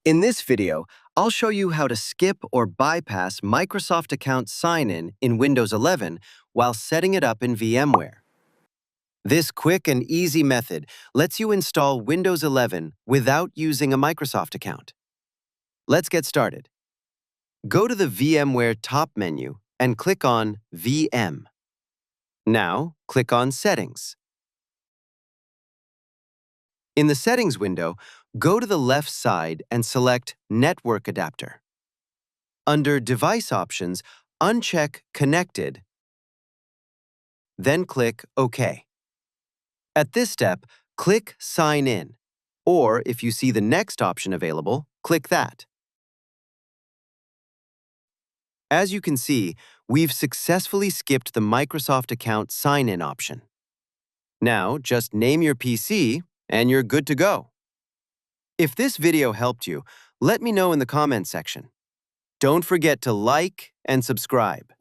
In this video, I'll show you how to skip or bypass Microsoft Account sign-in in Windows 11 while setting it up in VMware. This quick and easy method lets you install Windows 11 without using a Microsoft account. Let's get started. Go to the VMware top menu and click on VM. Now, click on Settings. In the Settings window, go to the left side and select Network Adapter. Under Device Options, uncheck Connected, then click OK. At this step, click Sign In, or if you see the next option available, click that. As you can see, we've successfully skipped the Microsoft Account sign-in option. Now, just name your PC and you're good to go. If this video helped you, let me know in the comments section. Don't forget to like and subscribe.